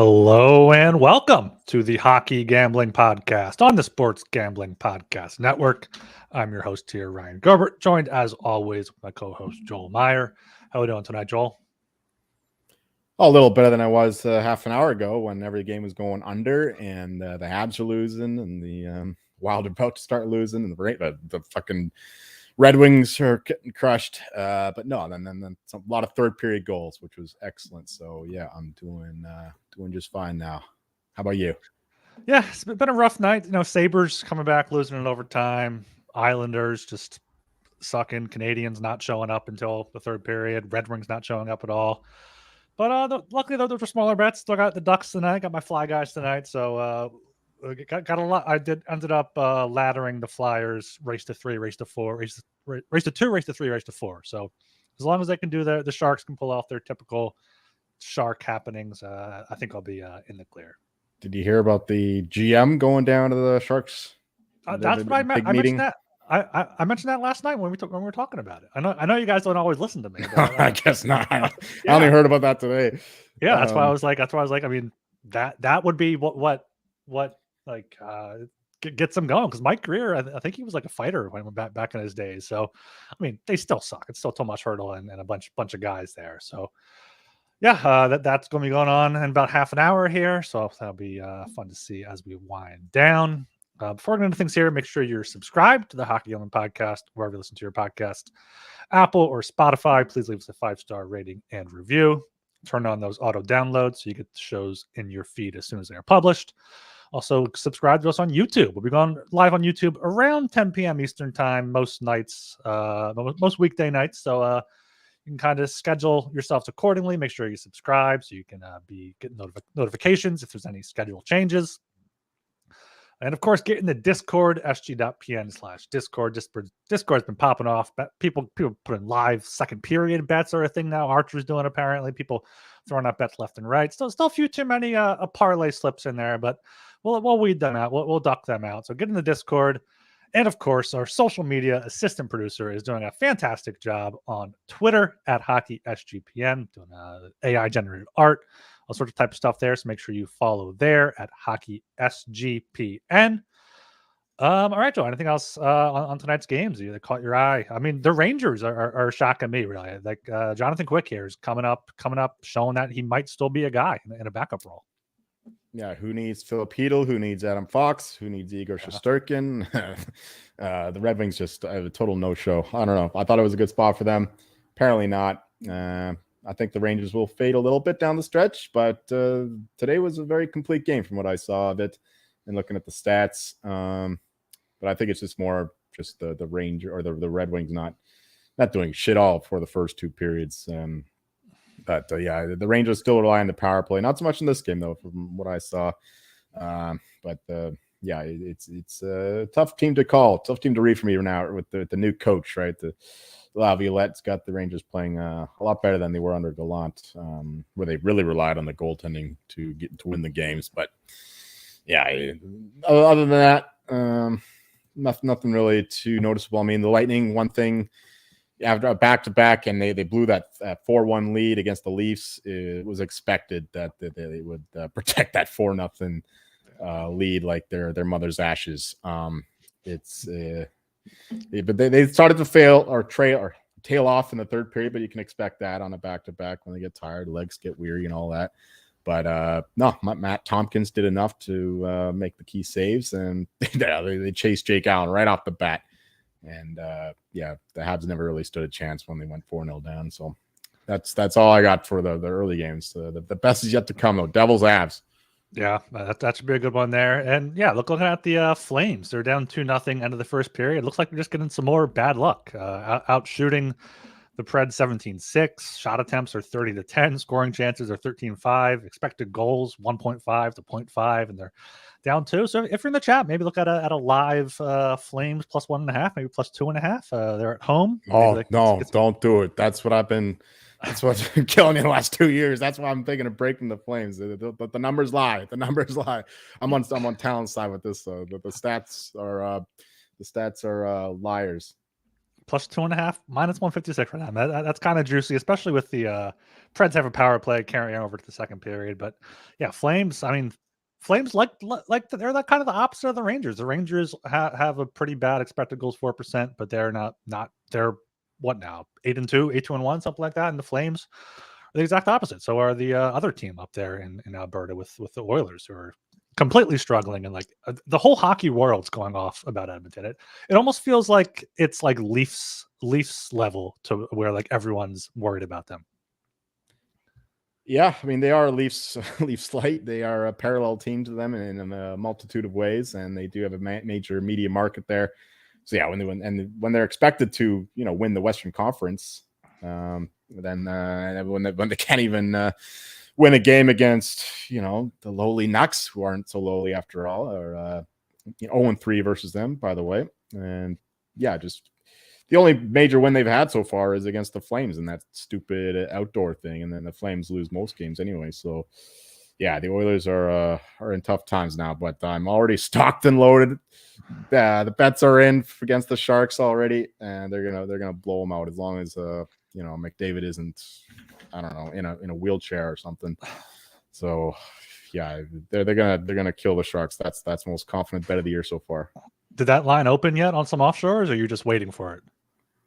Hello and welcome to the Hockey Gambling Podcast on the Sports Gambling Podcast Network. I'm your host here, Ryan Gerbert, joined as always with my co-host Joel Meyer. How are we doing tonight, Joel? A little better than I was half an hour ago when every game was going under and the Habs are losing and the Wild are about to start losing and the fucking Red Wings are getting crushed. But no, then a lot of third period goals, which was excellent. So yeah, I'm doing just fine now. How about you? Yeah, it's been a rough night. Sabres coming back, losing in overtime. Islanders just sucking. Canadians not showing up until the third period. Red Wings not showing up at all. But luckily, those were smaller bets. Still got the Ducks tonight. Got my Fly guys tonight. So got a lot. I ended up laddering the Flyers. Race to 3, race to 4, race to 2, race to 3, race to 4. So as long as they can do the Sharks can pull off their typical Shark happenings, I think I'll be in the clear. Did you hear about the GM going down to the Sharks? That's what I meant. I mentioned that. I mentioned that last night when we were talking about it. I know you guys don't always listen to me. But, I guess not. I only heard about that today. Yeah, that's why I was like. I mean, that would be what like gets them going, because Mike Greer, I think he was like a fighter when back in his days. So, I mean, they still suck. It's still Tomas Hertl and a bunch of guys there. So, yeah, that's going to be going on in about half an hour here. So that'll be fun to see as we wind down. Before we get into things here, make sure you're subscribed to the Hockey Gambling Podcast, wherever you listen to your podcast, Apple or Spotify. Please leave us a 5-star rating and review. Turn on those auto downloads so you get the shows in your feed as soon as they are published. Also, subscribe to us on YouTube. We'll be going live on YouTube around 10 p.m. Eastern time most nights, most weekday nights. So you can kind of schedule yourselves accordingly. Make sure you subscribe so you can be getting notifications if there's any schedule changes. And of course, get in the Discord, sg.pn/Discord. Discord's been popping off. People putting live second period bets are a thing now. Archer's doing apparently. People throwing out bets left and right. Still a few too many parlay slips in there, but we'll weed them out. We'll duck them out. So get in the Discord. And of course, our social media assistant producer is doing a fantastic job on Twitter at HockeySGPN, doing AI generated art, all sorts of type of stuff there. So make sure you follow there at HockeySGPN. All right, Joe. Anything else on tonight's games that caught your eye? I mean, the Rangers are shocking me, really. Like Jonathan Quick here is coming up, showing that he might still be a guy in a backup role. Yeah, who needs Philip Hedl? Who needs Adam Fox? Who needs Igor Shesterkin? The Red Wings just a total no-show. I don't know. I thought it was a good spot for them. Apparently not. I think the Rangers will fade a little bit down the stretch, but today was a very complete game from what I saw of it and looking at the stats. But I think it's just more just the Ranger or the Red Wings not doing shit all for the first two periods. But yeah, the Rangers still rely on the power play. Not so much in this game, though, from what I saw. But yeah, it's a tough team to call. Tough team to read from even now with the new coach, right? The Laviolette's got the Rangers playing a lot better than they were under Gallant, where they really relied on the goaltending to win the games. But yeah, other than that, nothing really too noticeable. I mean, the Lightning, one thing, after a back-to-back, and they blew that 4-1 lead against the Leafs. It was expected that they would protect that 4-0 lead like their mother's ashes. But they started to fail or tail off in the third period, but you can expect that on a back-to-back when they get tired, legs get weary and all that. But no, Matt Tompkins did enough to make the key saves, and they chased Jake Allen right off the bat. And yeah, the Habs never really stood a chance when they went 4-0 down. So that's all I got for the early games. The best is yet to come, though. Devils, Habs. Yeah, that should be a good one there. And yeah, looking at the Flames, they're down 2-0 end of the first period. Looks like they're just getting some more bad luck. Out shooting the Preds 17-6. Shot attempts are 30-10. Scoring chances are 13-5. Expected goals 1.5 to 0.5, and they're down 2. So if you're in the chat, maybe look at a live Flames plus 1.5, maybe plus 2.5. They're at home. Oh no, don't do it. That's what's been killing me in the last 2 years. That's why I'm thinking of breaking the Flames. The numbers lie. The numbers lie. I'm on Talon's side with this. The stats are liars. plus 2.5, minus 156 for them. That's kind of juicy, especially with the Preds have a power play carrying over to the second period. But yeah, Flames. I mean, Flames they're like kind of the opposite of the Rangers. The Rangers have a pretty bad expected goals 4%, but they're not they're what now 8-2, 8-1, something like that. And the Flames are the exact opposite. So are the other team up there in Alberta with the Oilers, who are completely struggling, and like the whole hockey world's going off about Edmonton. It almost feels like it's like Leafs level to where like everyone's worried about them. Yeah, I mean they are Leafs Leafs light. They are a parallel team to them in a multitude of ways, and they do have a major media market there. So yeah, when they win, and when they're expected to, win the Western Conference, then when they can't even win a game against the lowly Nucks, who aren't so lowly after all, or 0-3 versus them, by the way, and yeah, just the only major win they've had so far is against the Flames in that stupid outdoor thing, and then the Flames lose most games anyway. So, yeah, the Oilers are in tough times now. But I'm already stocked and loaded. The bets are in against the Sharks already, and they're gonna blow them out as long as McDavid isn't, I don't know, in a wheelchair or something. So, yeah, they're gonna kill the Sharks. That's the most confident bet of the year so far. Did that line open yet on some offshores, or are you just waiting for it?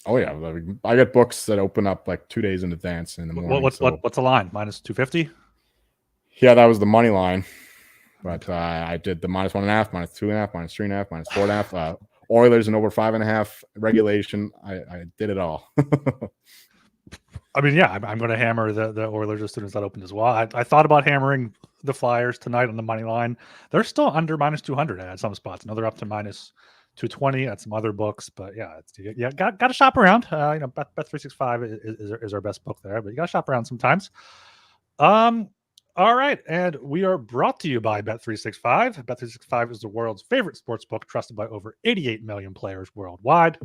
Oh yeah, I get books that open up like 2 days in advance in the morning. What's the line? Minus 250? Yeah, that was the money line, but I did the minus 1.5, minus 2.5, minus 3.5, minus 4.5. Oilers and over 5.5 regulation. I did it all. I mean, yeah, I'm going to hammer the Oilers as soon as that opened as well. I thought about hammering the Flyers tonight on the money line. They're still under minus 200 at some spots. Now they're up to minus 220 at some other books, but got to shop around. Bet365 is our best book there, but you got to shop around sometimes. All right, and we are brought to you by Bet365. Bet365 is the world's favorite sports book, trusted by over 88 million players worldwide.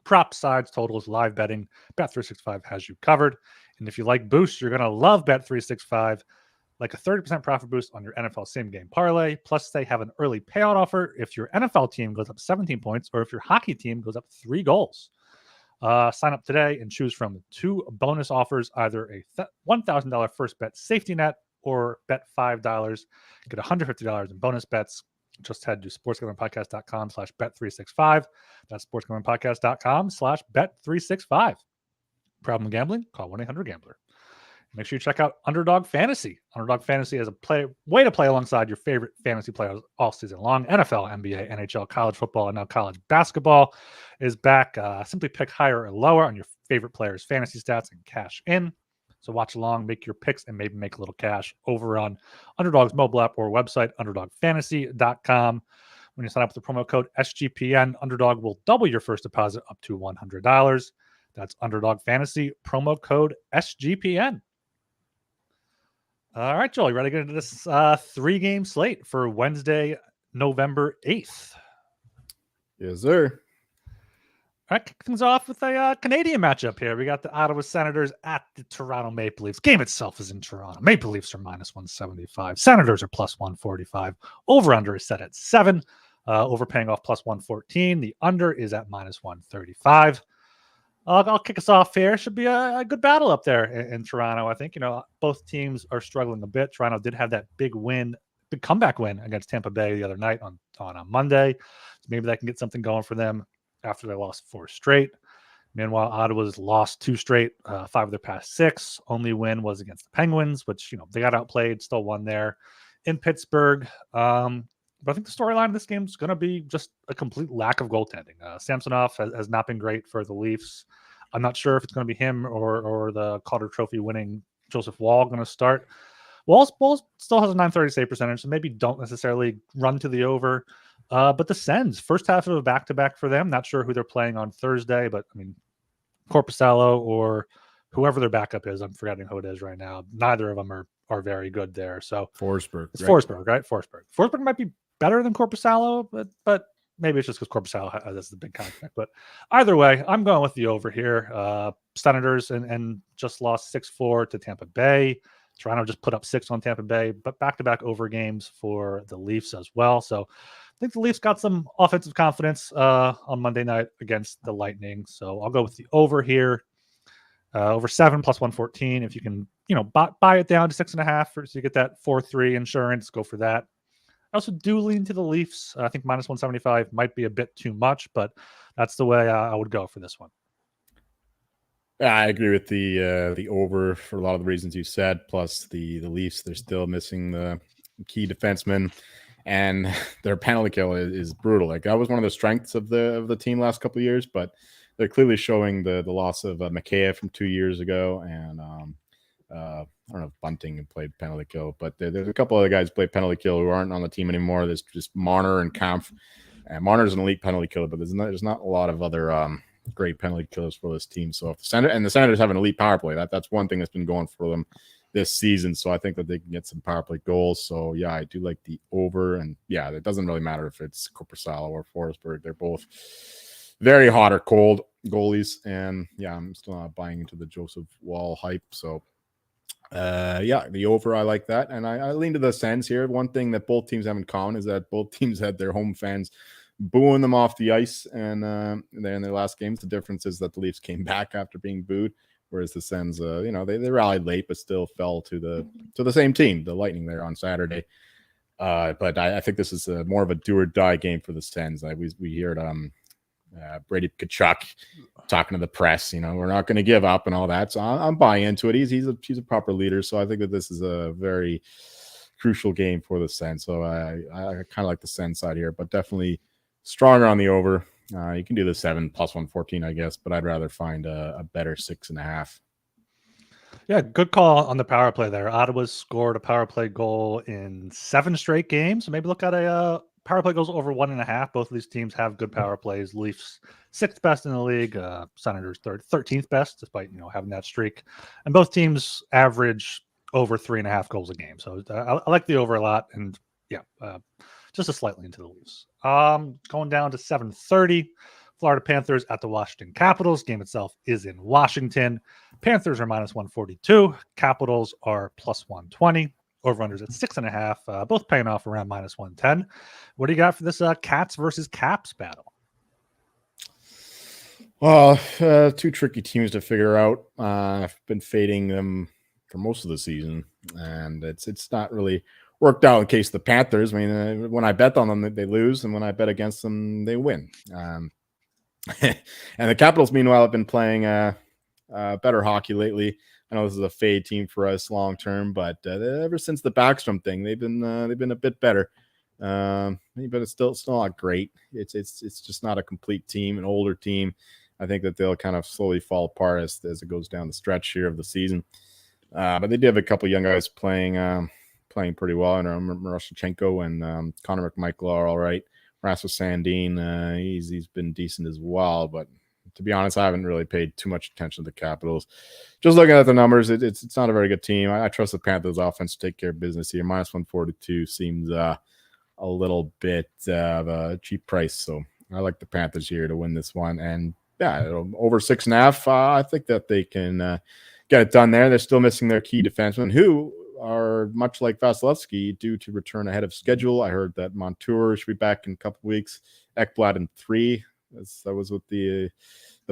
Props, sides, totals, live betting. Bet365 has you covered. And if you like boosts, you're going to love Bet365. Like a 30% profit boost on your NFL same game parlay. Plus, they have an early payout offer if your NFL team goes up 17 points or if your hockey team goes up 3 goals. Sign up today and choose from 2 bonus offers, either a $1,000 first bet safety net or bet $5. Get $150 in bonus bets. Just head to sportsgamblingpodcast.com/bet365. That's sportsgamblingpodcast.com/bet365. Problem gambling? Call 1-800-GAMBLER. Make sure you check out Underdog Fantasy. Underdog Fantasy is a way to play alongside your favorite fantasy players all season long. NFL, NBA, NHL, college football, and now college basketball is back. Simply pick higher or lower on your favorite players' fantasy stats and cash in. So watch along, make your picks, and maybe make a little cash over on Underdog's mobile app or website, underdogfantasy.com. When you sign up with the promo code SGPN, Underdog will double your first deposit up to $100. That's Underdog Fantasy, promo code SGPN. All right, Joel, you ready to get into this 3-game slate for Wednesday, November 8th? Yes, sir. All right, kick things off with a Canadian matchup here. We got the Ottawa Senators at the Toronto Maple Leafs. Game itself is in Toronto. Maple Leafs are minus 175. Senators are plus 145. Over-under is set at 7. Overpaying off plus 114. The under is at minus 135. I'll kick us off here. Should be a good battle up there in Toronto. I think, both teams are struggling a bit. Toronto did have that big comeback win against Tampa Bay the other night on a Monday. So maybe that can get something going for them after they lost 4 straight. Meanwhile, Ottawa's lost 2 straight, 5 of their past 6. Only win was against the Penguins, which, they got outplayed, still won there in Pittsburgh. But I think the storyline of this game is going to be just a complete lack of goaltending. Samsonov has not been great for the Leafs. I'm not sure if it's going to be him or the Calder Trophy winning Joseph Wall going to start. Wall still has a .930 save percentage, so maybe don't necessarily run to the over. But the Sens, first half of a back-to-back for them. Not sure who they're playing on Thursday, but I mean, Korpisalo or whoever their backup is. I'm forgetting who it is right now. Neither of them are very good there. So Forsberg. It's right? Forsberg, right? Forsberg might be better than Korpisalo, but maybe it's just because Korpisalo has the big contract. But either way, I'm going with the over here. Senators and just lost 6-4 to Tampa Bay. Toronto just put up 6 on Tampa Bay, but back-to-back over games for the Leafs as well. So think the Leafs got some offensive confidence on Monday night against the Lightning. So I'll go with the over here. Over 7 plus 114. If you can, buy it down to 6.5 so you get that 4-3 insurance, go for that. I also do lean to the Leafs. I think minus 175 might be a bit too much, but that's the way I would go for this one. Yeah, I agree with the over for a lot of the reasons you said. Plus the Leafs, they're still missing the key defenseman, and their penalty kill is brutal. Like that was one of the strengths of the team last couple of years, but they're clearly showing the loss of Mikheyev from 2 years ago, and I don't know if Bunting played penalty kill, but there's a couple other guys who played penalty kill who aren't on the team anymore. There's just Marner and Kampf. And Marner's an elite penalty killer, but there's not a lot of other great penalty killers for this team. So if the Senators have an elite power play, that's one thing that's been going for them this season. So I think that they can get some power play goals. So yeah, I do like the over, and yeah, it doesn't really matter if it's Korpisalo or Forsberg. They're both very hot or cold goalies, and yeah, I'm still not buying into the Joseph Wall hype. So yeah, the over, I like that, and I lean to the Sens here. One thing that both teams have in common is that both teams had their home fans booing them off the ice, and then in their last games, the difference is that the Leafs came back after being booed, whereas the Sens, they rallied late, but still fell to the same team, the Lightning, there on Saturday. But I think this is more of a do or die game for the Sens. We heard Brady Tkachuk talking to the press, we're not going to give up and all that. So I'm buying into it. He's a proper leader. So I think that this is a very crucial game for the Sens. So I kind of like the Sens side here, but definitely stronger on the over. You can do the 7 plus 114, I guess, but I'd rather find a better 6.5. Yeah, good call on the power play there. Ottawa's scored a power play goal in 7 straight games. So maybe look at a power play goes over 1.5. Both of these teams have good power plays. Leafs 6th best in the league. Senators 13th best, despite having that streak. And both teams average over 3.5 goals a game. So I like the over a lot. And yeah, just a slightly into the Leafs. Going down to 7:30. Florida Panthers at the Washington Capitals. Game itself is in Washington. Panthers are minus 142. Capitals are plus 120. Over-unders at 6.5. Both paying off around minus 110. What do you got for this Cats versus Caps battle? Well, 2 tricky teams to figure out. I've been fading them for most of the season, and it's not really worked out in case of the Panthers. I mean, when I bet on them, they lose, and when I bet against them, they win. And the Capitals, meanwhile, have been playing better hockey lately. I know this is a fade team for us long term, but ever since the Backstrom thing, they've been a bit better. But it's still not great. It's just not a complete team, an older team. I think that they'll kind of slowly fall apart as it goes down the stretch here of the season. But they do have a couple young guys playing pretty well. And Maroshenko and Connor McMichael are all right. Rasmus Sandin, he's been decent as well, but to be honest, I haven't really paid too much attention to the Capitals. Just looking at the numbers, it's not a very good team. I trust the Panthers offense to take care of business here. Minus 142 seems a little bit of a cheap price, so I like the Panthers here to win this one. And yeah, over 6.5. I think that they can get it done there. They're still missing their key defenseman, who are much like Vasilevsky due to return ahead of schedule. I heard that Montour should be back in a couple weeks. Ekblad in 3. That was what the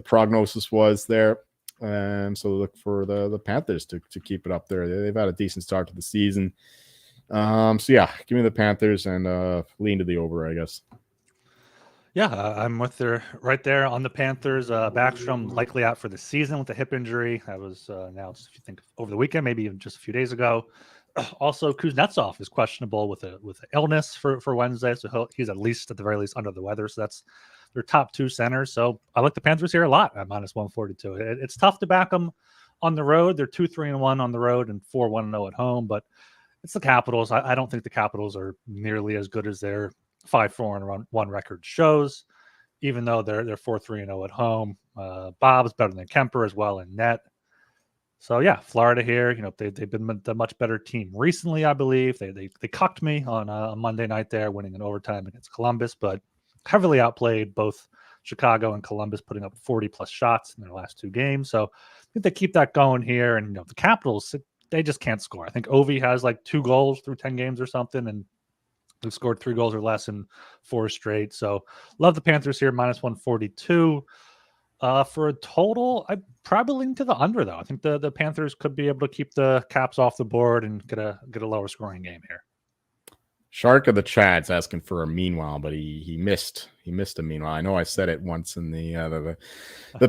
prognosis was there. So look for the Panthers to keep it up there. They've had a decent start to the season. So yeah, give me the Panthers and lean to the over, I guess. Yeah, I'm with her right there on the Panthers. Backstrom likely out for the season with a hip injury. That was announced, if you think, over the weekend, maybe even just a few days ago. Also, Kuznetsov is questionable with an illness for Wednesday, so he's at the very least under the weather. So that's their top 2 centers. So I like the Panthers here a lot at minus 142. It's tough to back them on the road. They're 2-3-1 on the road and 4-1-0 at home, but it's the Capitals. I don't think the Capitals are nearly as good as their 5-4-1 record shows, even though they're 4-3-0 at home. Bob's better than Kemper as well in net. So yeah, Florida here. They've been the much better team recently. I believe they cucked me on a Monday night there, winning in overtime against Columbus, but heavily outplayed both Chicago and Columbus, putting up 40 plus shots in their last 2 games. So I think they keep that going here. And the Capitals, they just can't score. I think Ovi has like 2 goals through 10 games or something, and They've scored 3 goals or less in 4 straight. So love the Panthers here, minus 142. For a total, I probably lean to the under though. I think the Panthers could be able to keep the Caps off the board and get a lower scoring game here. Shark of the Chad's asking for a meanwhile, but he missed a meanwhile. I know I said it once in the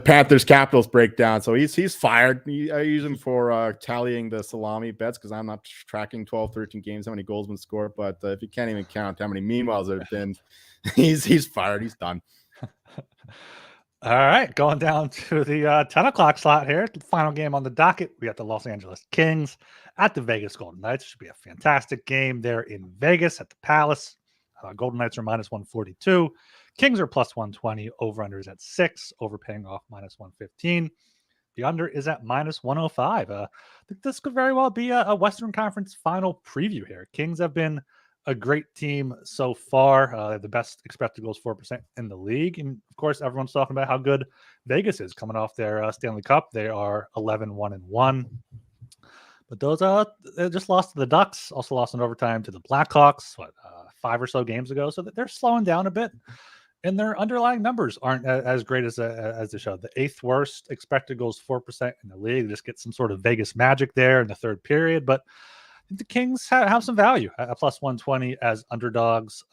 Panthers Capitals breakdown. So he's fired. I use him for tallying the salami bets because I'm not tracking 12, 13 games, how many goals been scored. But if you can't even count how many meanwhiles there have been, he's fired. He's done. All right, going down to the 10 o'clock slot here. The final game on the docket. We got the Los Angeles Kings at the Vegas Golden Knights. Should be a fantastic game there in Vegas at the Palace. Golden Knights are minus 142. Kings are plus 120. Over-under is at 6. Overpaying off minus 115. The under is at minus 105. I think this could very well be a Western Conference final preview here. Kings have been a great team so far. The best expected goals 4% in the league. And of course, everyone's talking about how good Vegas is coming off their Stanley Cup. They are 11-1-1. But those they just lost to the Ducks, also lost in overtime to the Blackhawks, 5 or so games ago. So they're slowing down a bit. And their underlying numbers aren't as great as they show. The 8th worst expected goals 4% in the league. Just get some sort of Vegas magic there in the third period. But the Kings have some value at plus 120 as underdogs.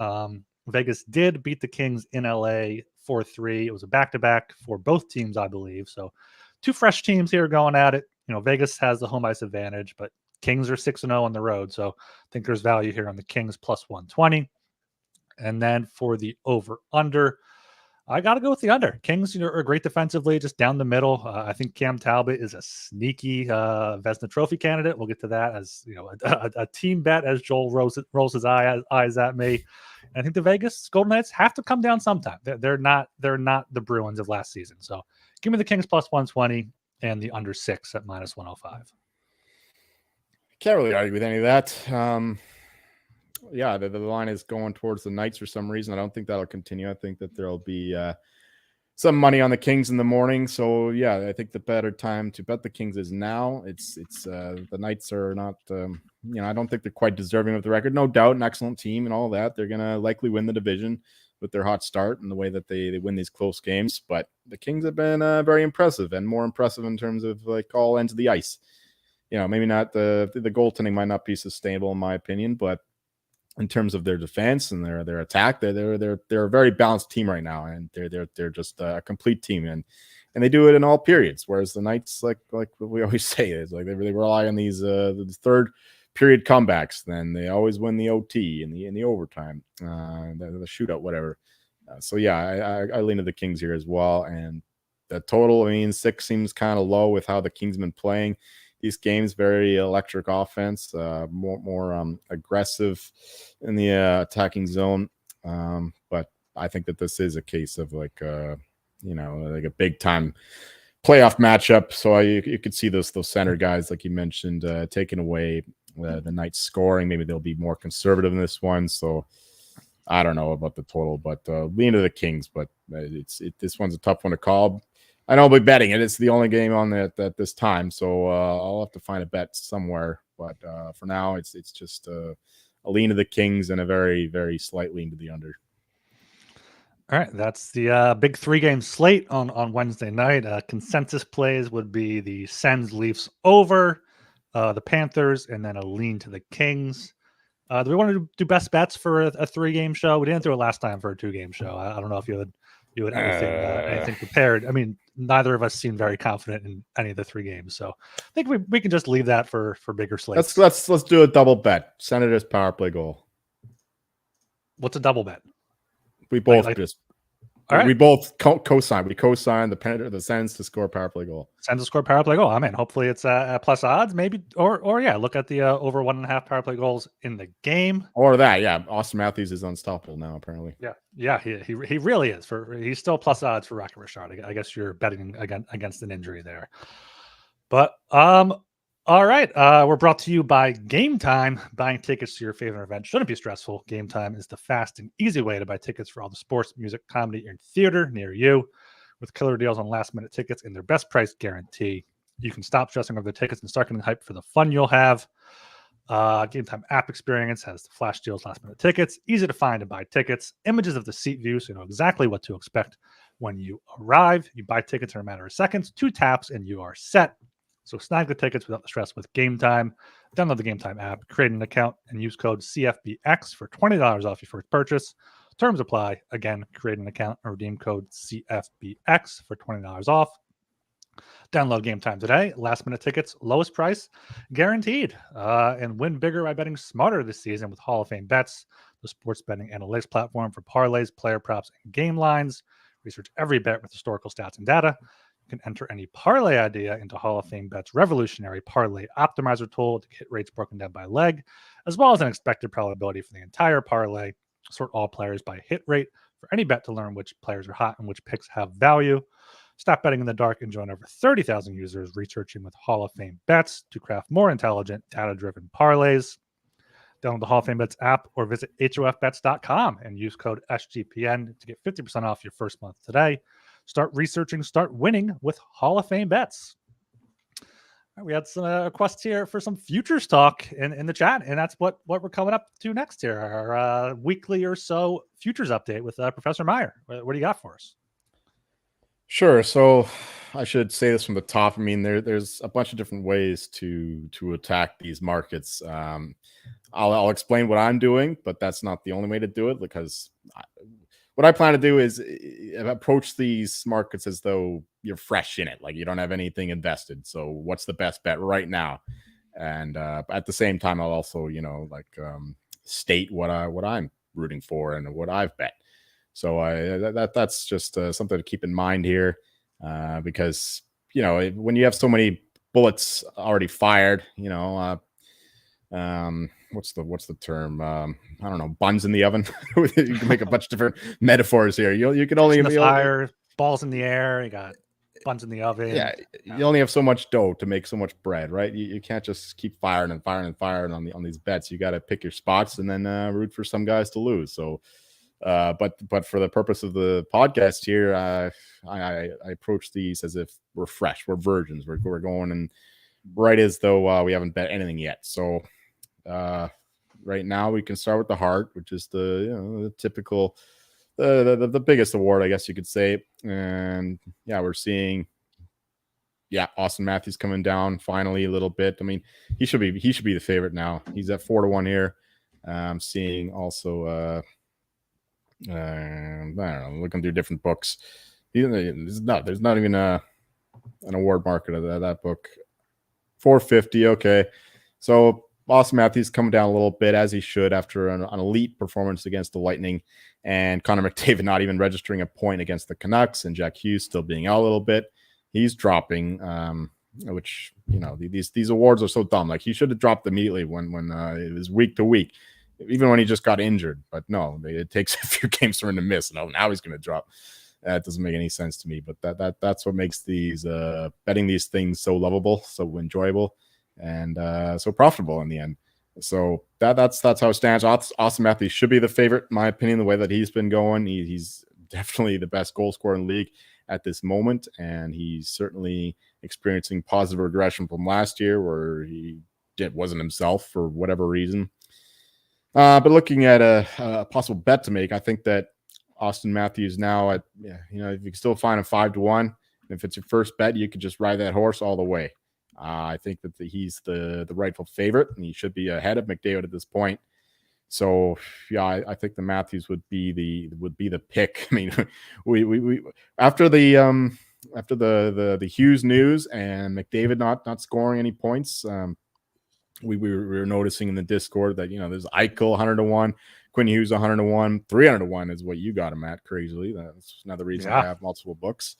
Vegas did beat the Kings in LA 4-3. It was a back-to-back for both teams, I believe. So 2 fresh teams here going at it. Vegas has the home ice advantage, but Kings are 6-0 on the road. So I think there's value here on the Kings plus 120. And then for the over-under, I got to go with the under. Kings are great defensively, just down the middle. I think Cam Talbot is a sneaky Vezina Trophy candidate. We'll get to that as a team bet as Joel rolls his eyes at me. And I think the Vegas Golden Knights have to come down sometime. They're not the Bruins of last season. So give me the Kings plus 120 and the under 6 at minus 105. Can't really argue with any of that. Yeah, the line is going towards the Knights for some reason. I don't think that'll continue. I think that there'll be some money on the Kings in the morning. So yeah, I think the better time to bet the Kings is now. It's the Knights are not. I don't think they're quite deserving of the record. No doubt, an excellent team and all that. They're gonna likely win the division with their hot start and the way that they win these close games. But the Kings have been very impressive and more impressive in terms of like all ends of the ice. Maybe not the goaltending might not be sustainable in my opinion, but in terms of their defense and their attack, they're a very balanced team right now, and they're just a complete team, and they do it in all periods. Whereas the Knights, like we always say, is like they rely on these third period comebacks. Then they always win the OT and the overtime, the shootout, whatever. So yeah, I lean to the Kings here as well, and the total. 6 seems kind of low with how the Kings been playing these games. Very electric offense, more aggressive in the attacking zone. But I think that this is a case of like a big time playoff matchup. So you could see those center guys, like you mentioned, taking away the Knights scoring. Maybe they'll be more conservative in this one. So I don't know about the total, but lean to the Kings. But this one's a tough one to call. I know I'll be betting it. It's the only game on at this time, so I'll have to find a bet somewhere. But for now, it's just a lean to the Kings and a very, very slight lean to the under. All right, that's the big 3-game slate on Wednesday night. Consensus plays would be the Sens Leafs over, the Panthers, and then a lean to the Kings. Do we want to do best bets for a 3-game show? We didn't do it last time for a 2-game show. I don't know if you had anything prepared. Neither of us seem very confident in any of the 3 games, so I think we can just leave that for bigger slates. Let's do a double bet. Senators power play goal. What's a double bet? We both we both co-sign. We co-sign the Sens to score power play goal. Sens to score power play goal. Hopefully it's plus odds, maybe, or yeah, look at the over 1.5 power play goals in the game. Or that, yeah. Austin Matthews is unstoppable now, apparently. Yeah, he really is. He's still plus odds for Rocket Richard. I guess you're betting against an injury there. But all right. We're brought to you by Game Time. Buying tickets to your favorite event shouldn't be stressful. Game Time is the fast and easy way to buy tickets for all the sports, music, comedy, and theater near you. With killer deals on last-minute tickets and their best price guarantee, you can stop stressing over the tickets and start getting hyped for the fun you'll have. Game Time app experience has the flash deals, last minute tickets, easy to find and buy tickets, images of the seat view so you know exactly what to expect when you arrive. You buy tickets in a matter of seconds, 2 taps, and you are set. So snag the tickets without the stress with Game Time. Download the Game Time app, create an account, and use code CFBX for $20 off your first purchase. Terms apply. Again, create an account and redeem code CFBX for $20 off. Download Game Time today. Last minute tickets, lowest price, guaranteed. And win bigger by betting smarter this season with Hall of Fame Bets, the sports betting analytics platform for parlays, player props, and game lines. Research every bet with historical stats and data. You can enter any parlay idea into Hall of Fame Bet's revolutionary parlay optimizer tool to get rates broken down by leg, as well as an expected probability for the entire parlay. Sort all players by hit rate for any bet to learn which players are hot and which picks have value. Stop betting in the dark and join over 30,000 users researching with Hall of Fame Bets to craft more intelligent, data-driven parlays. Download the Hall of Fame Bets app or visit hofbets.com and use code SGPN to get 50% off your first month today. Start researching, start winning with Hall of Fame Bets. We had some requests here for some futures talk in the chat, and that's what we're coming up to next here, our weekly or so futures update with Professor Meyer. What do you got for us? Sure. So I should say this from the top. I mean, there's a bunch of different ways to attack these markets. I'll explain what I'm doing, but that's not the only way to do it, because what I plan to do is approach these markets as though you're fresh in it, like you don't have anything invested. So what's the best bet right now? And at the same time, I'll also, state what I'm rooting for and what I've bet. So that's just something to keep in mind here, because when you have so many bullets already fired, what's the term? I don't know, buns in the oven. You can make a bunch of different metaphors here. You can only fire, balls in the air. You got buns in the oven. Yeah, you only have so much dough to make so much bread, right? You can't just keep firing and firing and firing on these bets. You got to pick your spots and then root for some guys to lose. So. But for the purpose of the podcast here, I approach these as if we're fresh, we're virgins, we're going and right as though we haven't bet anything yet. So right now we can start with the heart, which is the typical, the biggest award, I guess you could say. And yeah, we're seeing, Austin Matthews coming down finally a little bit. I mean, he should be the favorite now. He's at 4-1 here. I'm seeing also. I don't know, looking through different books. There's not even an award market of that book. 450. Okay. So Austin Matthews coming down a little bit, as he should, after an elite performance against the Lightning, and Connor McDavid not even registering a point against the Canucks, and Jack Hughes still being out a little bit. He's dropping, which, these awards are so dumb. Like, he should have dropped immediately when it was week to week, even when he just got injured. But no, it takes a few games for him to miss. No, now he's going to drop. That doesn't make any sense to me. But that's what makes these betting these things so lovable, so enjoyable, and so profitable in the end. So that's how it stands. Austin Matthews should be the favorite, in my opinion. The way that he's been going, he's definitely the best goal scorer in the league at this moment, and he's certainly experiencing positive regression from last year, where he wasn't himself for whatever reason. But looking at a possible bet to make, I think that Austin Matthews now if you can still find a 5-1, if it's your first bet, you could just ride that horse all the way. I think that he's the rightful favorite, and he should be ahead of McDavid at this point. So I think the Matthews would be the pick. I mean, we after the Hughes news and McDavid not scoring any points. We were noticing in the Discord that there's Eichel 100-1, Quinn Hughes 100-1, 300-1 is what you got him at. Crazily, that's another reason I have multiple books.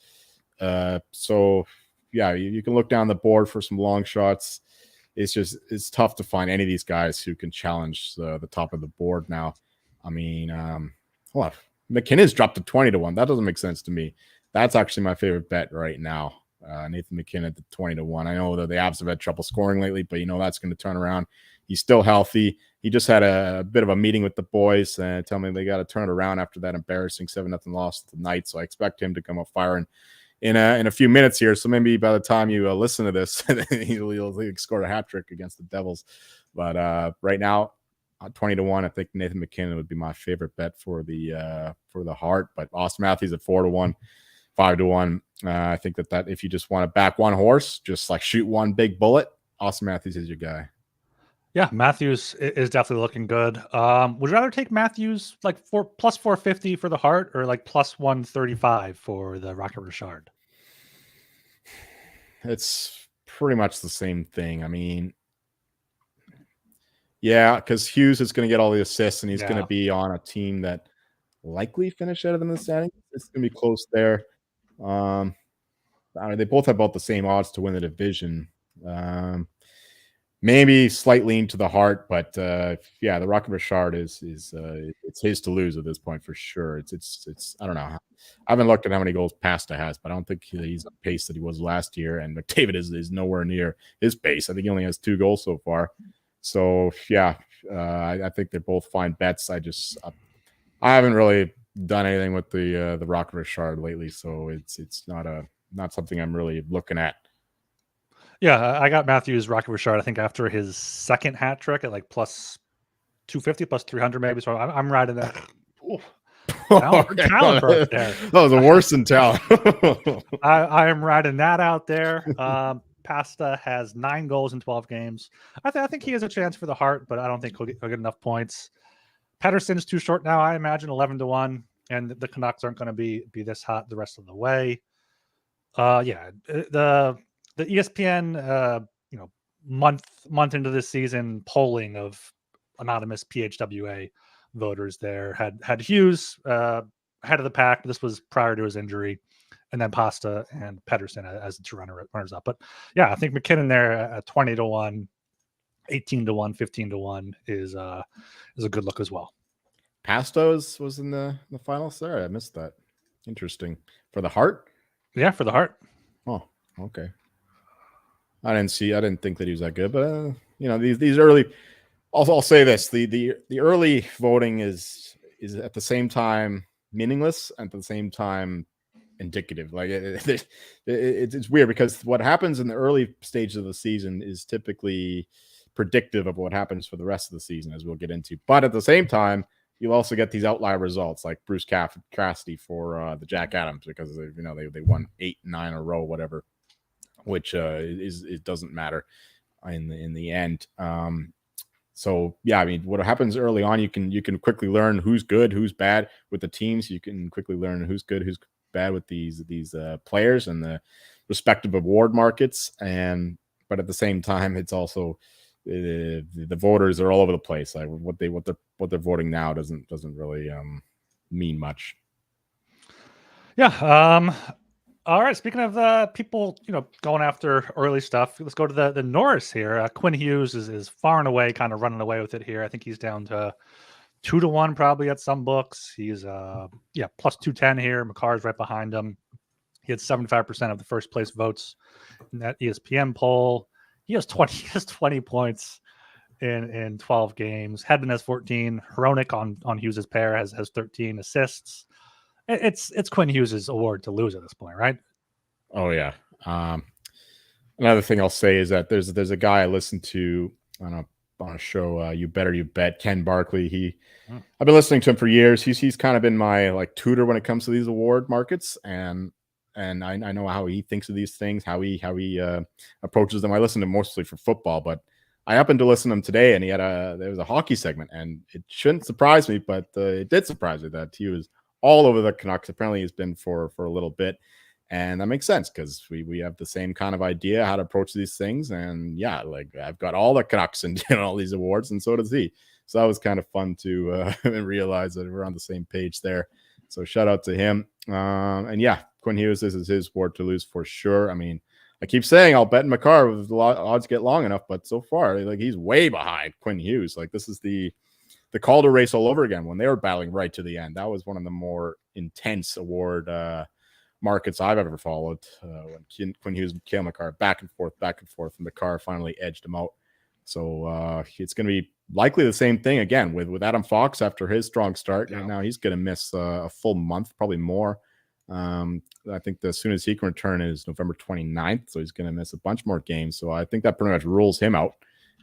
So you can look down the board for some long shots. It's tough to find any of these guys who can challenge the top of the board now. I mean, hold on, McKinnon's dropped to 20-1. That doesn't make sense to me. That's actually my favorite bet right now. Nathan McKinnon at the 20-1. I know that the Avs have had trouble scoring lately, but that's going to turn around. He's still healthy. He just had a bit of a meeting with the boys and tell me they got to turn it around after that embarrassing 7-0 loss tonight. So I expect him to come up firing in a few minutes here. So maybe by the time you listen to this, he'll score a hat trick against the Devils. But right now, 20-1, I think Nathan McKinnon would be my favorite bet for the Hart. But Austin Matthews at 4-1, 5-1. I think that if you just want to back one horse, just like shoot one big bullet, Austin Matthews is your guy. Yeah, Matthews is definitely looking good. Would you rather take Matthews like plus 450 for the Hart or like plus 135 for the Rocket Richard? It's pretty much the same thing. I mean, yeah, because Hughes is going to get all the assists, and he's going to be on a team that likely finish out of them in the standings. It's going to be close there. They both have about the same odds to win the division. Maybe slight lean to the Hart, but yeah, the Rocket Richard is it's his to lose at this point for sure. It's I don't know. I haven't looked at how many goals Pasta has, but I don't think he's on the pace that he was last year. And McDavid is nowhere near his pace. I think he only has 2 goals so far. So yeah, I think they're both fine bets. I haven't really done anything with the Rocket Richard lately, so it's not something I'm really looking at. Yeah, I got Matthews Rocket Richard, I think, after his second hat trick at like plus 250, plus 300 maybe. So I'm riding that. Talent right there. That was worse than talent. I am riding that out there. Pasta has 9 goals in 12 games. I think he has a chance for the Hart, but I don't think he'll get enough points. Pettersson's too short now, I imagine, 11-1, and the Canucks aren't going to be this hot the rest of the way. Yeah, the ESPN month into this season polling of anonymous PHWA voters there had Hughes ahead of the pack. This was prior to his injury, and then Pasta and Pettersson as the 2 runners up. But yeah, I think McKinnon there at 20-1, 18-1, 15-1 is a good look as well. Pasta was in the finals there. I missed that. Interesting. For the Hart? Yeah, for the Hart. Oh, okay. I didn't think that he was that good, but these early. Also, I'll say this: the early voting is at the same time meaningless and at the same time indicative. Like it's weird because what happens in the early stages of the season is typically predictive of what happens for the rest of the season, as we'll get into. But at the same time, you'll also get these outlier results like Bruce Cassidy for the Jack Adams because they won 8-9 in a row, whatever. Which it doesn't matter in the end. So yeah, I mean, what happens early on, you can quickly learn who's good, who's bad with the teams. You can quickly learn who's good, who's bad with these players and the respective award markets. But at the same time, it's also the voters are all over the place. Like what they're voting now doesn't really mean much. Yeah. All right. Speaking of people, going after early stuff, let's go to the Norris here. Quinn Hughes is far and away kind of running away with it here. I think he's down to 2-1 probably at some books. He's plus 210 here. McCarr's right behind him. He had 75% of the first place votes in that ESPN poll. He has 20 points in 12 games. Hedman has 14. Hronik on Hughes's pair has 13 assists. It's Quinn Hughes' award to lose at this point, right? Oh yeah. Another thing I'll say is that there's a guy I listened to on a show, You Better You Bet, Ken Barkley. I've been listening to him for years. He's kind of been my like tutor when it comes to these award markets, and I know how he thinks of these things, how he approaches them. I listen to him mostly for football, but I happened to listen to him today, and there was a hockey segment, and it shouldn't surprise me, but it did surprise me that he was all over the Canucks. Apparently he's been for a little bit, and that makes sense because we have the same kind of idea how to approach these things. And yeah, like I've got all the Canucks and all these awards, and so does he. So that was kind of fun to realize that we're on the same page there. So shout out to him. And yeah, Quinn Hughes, this is his award to lose for sure. I mean, I keep saying I'll bet McCarr if the odds get long enough, but so far, like he's way behind Quinn Hughes. Like this is the Calder race all over again when they were battling right to the end. That was one of the more intense award markets I've ever followed. When Quinn Hughes and Cale Makar back and forth, and Makar finally edged him out. So it's going to be likely the same thing again with Adam Fox after his strong start. Yeah. Now he's going to miss a full month, probably more. I think the soonest he can return is November 29th. So he's going to miss a bunch more games. So I think that pretty much rules him out.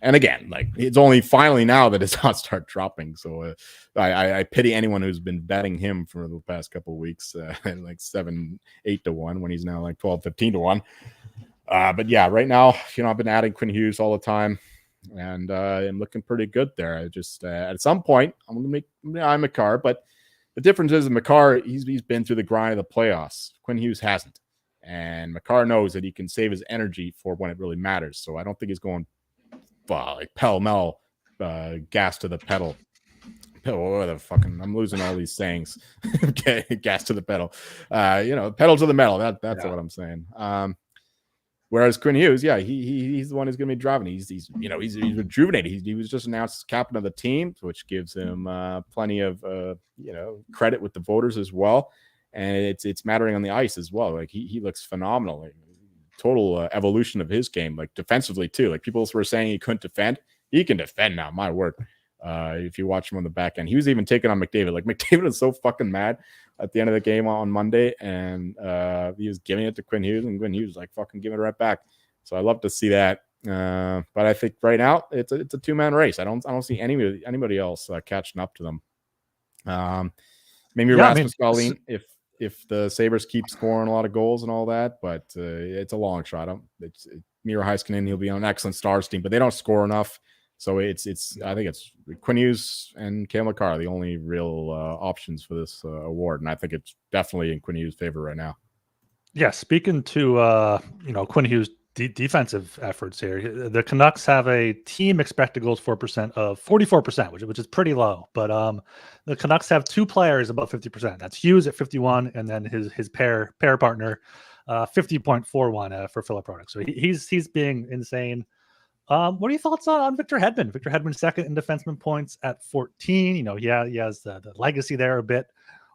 And again, like it's only finally now that his odds start dropping. So I pity anyone who's been betting him for the past couple of weeks, like 7-8 to 1 when he's now like 12-15 to 1. But yeah, right now, I've been adding Quinn Hughes all the time, and I'm looking pretty good there. I just at some point I'm gonna make Makar, but the difference is Makar, he's been through the grind of the playoffs. Quinn Hughes hasn't, and Makar knows that he can save his energy for when it really matters. So I don't think he's going like pell-mell, gas to the pedal. I'm losing all these sayings. Gas to the pedal. Pedal to the metal. That's what I'm saying. Whereas Quinn Hughes, yeah, he's the one who's going to be driving. He's rejuvenated. He was just announced as captain of the team, which gives him plenty of credit with the voters as well. And it's mattering on the ice as well. Like he looks phenomenal. Like, total evolution of his game, like defensively too. Like people were saying he couldn't defend. He can defend now. My word. If you watch him on the back end, he was even taking on McDavid. Like McDavid was so fucking mad at the end of the game on Monday, and he was giving it to Quinn Hughes, and Quinn Hughes was like fucking giving it right back. So I love to see that. But I think right now it's a 2-man race. I don't see anybody else catching up to them. Maybe Rasmus Dahlin if the Sabres keep scoring a lot of goals and all that, but it's a long shot. It's Miro Heiskanen, he'll be on an excellent Stars team, but they don't score enough. So I think it's Quinn Hughes and Cale Makar, the only real options for this award, and I think it's definitely in Quinn Hughes' favor right now. Yeah, speaking to Quinn Hughes' defensive efforts here, the Canucks have a team expected goals %, of 44%, which is pretty low. But the Canucks have 2 players above 50%. That's Hughes at 51, and then his pair partner 50.41 for Philip Rodik. So he's being insane. What are your thoughts on Victor Hedman? Victor Hedman second in defenseman points at 14. He has the legacy there a bit,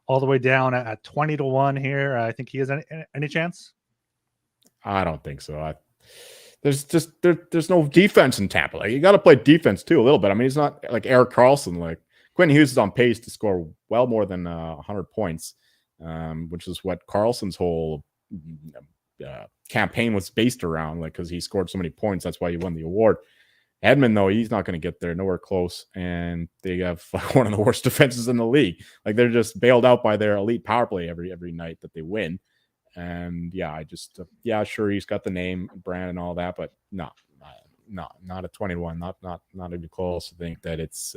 all the way down at 20 to 1 here. I think he has any chance. I don't think so. There's no defense in Tampa. Like, you got to play defense too a little bit. I mean, he's not like Erik Karlsson. Like Quinn Hughes is on pace to score well more than 100 points, which is what Karlsson's whole campaign was based around. Like, because he scored so many points, that's why he won the award. Hedman, though, he's not going to get there, nowhere close, and they have one of the worst defenses in the league. Like, they're just bailed out by their elite power play every night that they win. And yeah, I just sure, he's got the name brand and all that, but not a 21, not even close. I think that it's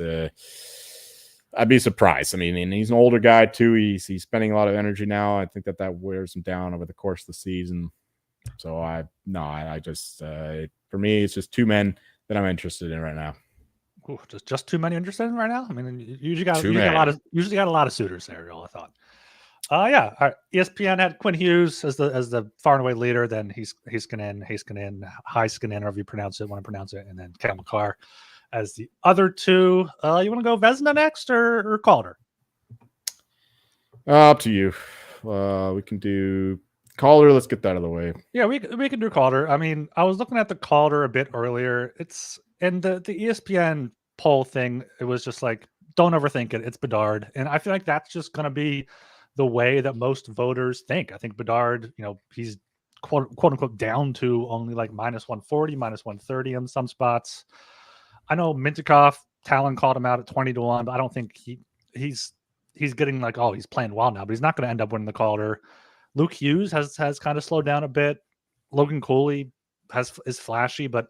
I'd be surprised. I mean, and he's an older guy too. He's spending a lot of energy now. I think that wears him down over the course of the season. So I just for me, it's just 2 men that I'm interested in right now. Ooh, just too many interested in right now. I mean, you usually got a lot of suitors there. I thought. Yeah. All right. ESPN had Quinn Hughes as the far and away leader. Then Heiskanen, however you pronounce it, want to pronounce it, and then Cale Makar as the other 2. You want to go Vezina next or Calder? Up to you. We can do Calder. Let's get that out of the way. Yeah, we can do Calder. I mean, I was looking at the Calder a bit earlier. It's in the ESPN poll thing. It was just like, don't overthink it. It's Bedard, and I feel like that's just going to be the way that most voters think. I think Bedard, he's quote unquote down to only like -140, -130 in some spots. I know Mintyukov, Talon called him out at 20 to 1, but I don't think he's getting like, oh, he's playing well now, but he's not going to end up winning the Calder. Luke Hughes has kind of slowed down a bit. Logan Cooley is flashy, but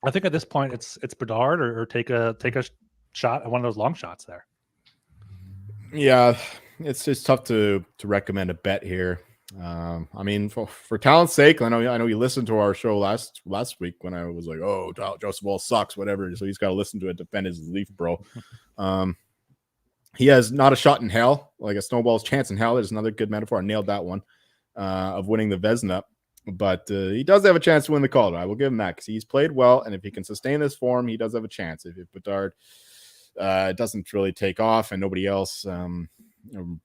I think at this point it's Bedard or take a shot at one of those long shots there. Yeah, it's just tough to recommend a bet here. I mean, for talent's sake, I know you listened to our show last week when I was like, oh, Joseph Wall sucks, whatever. So he's got to listen to it, defend his Leaf bro. He has not a shot in hell, like a snowball's chance in hell. There's another good metaphor. I nailed that one of winning the Vezina. But he does have a chance to win the Calder. I will give him that because he's played well, and if he can sustain this form, he does have a chance. If Bedard doesn't really take off, and nobody else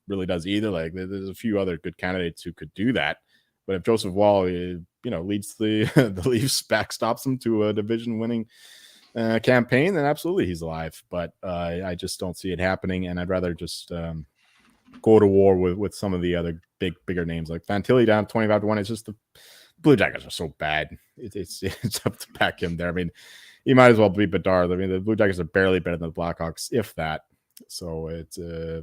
really does either. Like, there's a few other good candidates who could do that. But if Joseph Wall, leads the Leafs, backstops him to a division-winning campaign, then absolutely he's alive. But I just don't see it happening, and I'd rather just go to war with some of the other bigger names like Fantilli down 25 to 1. It's just the Blue Jackets are so bad. It's tough to back him there. I mean, he might as well be Bedard. I mean, the Blue Jackets are barely better than the Blackhawks, if that. So it's